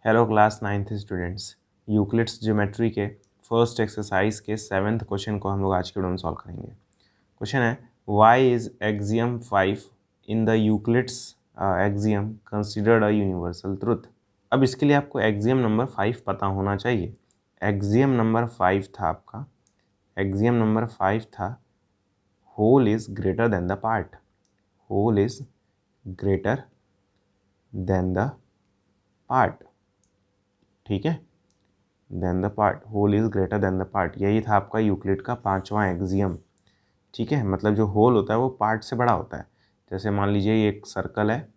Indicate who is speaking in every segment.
Speaker 1: Hello class 9th students, Euclid's geometry के first exercise के 7th question को हम लोग आज के वीडियो में सॉल्व करेंगे। क्वेश्चन है why is axiom 5 in the Euclid's axiom considered a universal truth. अब इसके लिए आपको एक्सियम नंबर 5 पता होना चाहिए। एक्सियम नंबर 5 था आपका, एक्सियम नंबर 5 था whole is greater than the part. Whole is greater than the part, ठीक है, then the part, whole is greater than the part. यही था आपका यूक्लिड का 5वां एक्सियम, ठीक है। मतलब जो होल होता है वो पार्ट से बड़ा होता है। जैसे मान लीजिए ये एक सर्कल है,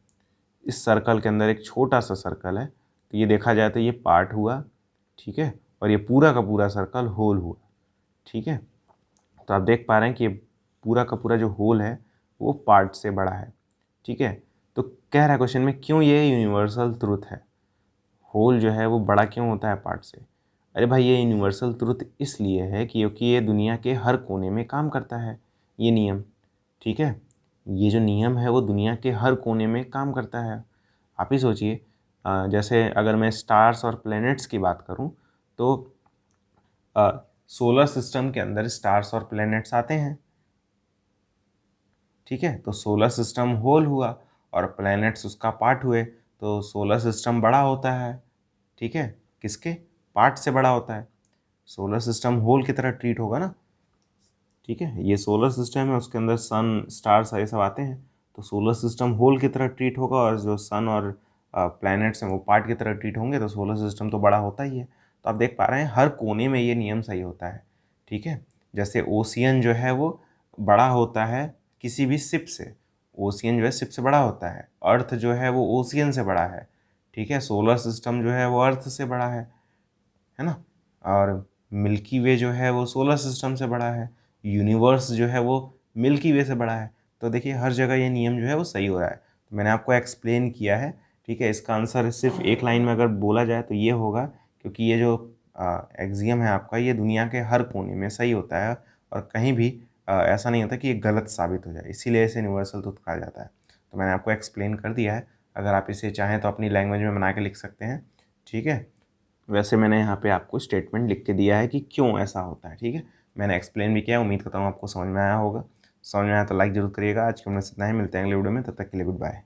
Speaker 1: इस सर्कल के अंदर एक छोटा सा सर्कल है, तो ये देखा जाए तो ये पार्ट हुआ, ठीक है, और ये पूरा का पूरा सर्कल होल हुआ, ठीक है। तो आप देख पा रहे हैं कि ये पूरा का पूरा जो होल है वो पार्ट से बड़ा है, ठीक है। तो कह रहा है क्वेश्चन में क्यों ये यूनिवर्सल ट्रुथ है, होल जो है वो बड़ा क्यों होता है पार्ट से। अरे भाई ये यूनिवर्सल ट्रुथ इसलिए है क्योंकि ये दुनिया के हर कोने में काम करता है, ये नियम, ठीक है। ये जो नियम है वो दुनिया के हर कोने में काम करता है। आप ही सोचिए, जैसे अगर मैं स्टार्स और प्लैनेट्स की बात करूं तो सोलर सिस्टम के अंदर स्टार्स और प्लैनेट्स आते हैं, ठीक है। तो सोलर सिस्टम होल हुआ और प्लैनेट्स उसका पार्ट हुए, तो सोलर सिस्टम बड़ा होता है, ठीक है, किसके पार्ट से बड़ा होता है। सोलर सिस्टम होल की तरह ट्रीट होगा ना, ठीक है। ये सोलर सिस्टम है, उसके अंदर सन स्टार्स ये सब आते हैं, तो सोलर सिस्टम होल की तरह ट्रीट होगा और जो सन और प्लैनेट्स हैं वो पार्ट की तरह ट्रीट होंगे, तो सोलर सिस्टम तो बड़ा होता ही है। तो आप देख पा रहे हैं हर कोने में ये नियम सही होता है, ठीक है। जैसे ओशियन जो है वो बड़ा होता है किसी भी शिप से, ओशियन जो है शिप से बड़ा होता है। अर्थ जो है वो ओशियन से बड़ा है, ठीक है। सोलर सिस्टम जो है वो अर्थ से बड़ा है ना। और मिल्की वे जो है वो सोलर सिस्टम से बड़ा है, यूनिवर्स जो है वो मिल्की वे से बड़ा है। तो देखिए हर जगह ये नियम जो है वो सही हो रहा है। तो मैंने आपको एक्सप्लेन किया है, ठीक है। इसका आंसर सिर्फ एक लाइन में अगर बोला जाए तो ये होगा, क्योंकि ये जो एक्सियम है आपका ये दुनिया के हर कोने में सही होता है और कहीं भी ऐसा नहीं होता कि ये गलत साबित हो जाए, इसीलिए इसे यूनिवर्सल ट्रुथ कहा जाता है। तो मैंने आपको एक्सप्लेन कर दिया है, अगर आप इसे चाहें तो अपनी लैंग्वेज में बना के लिख सकते हैं, ठीक है। वैसे मैंने यहाँ पे आपको स्टेटमेंट लिख के दिया है कि क्यों ऐसा होता है, ठीक है। मैंने एक्सप्लेन भी किया है, उम्मीद करता हूँ आपको समझ में आया होगा। समझ में आया तो लाइक जरूर करिएगा। आज के हमने इतना ही, मिलते हैं अगले वीडियो में, तब तक के लिए गुड बाय।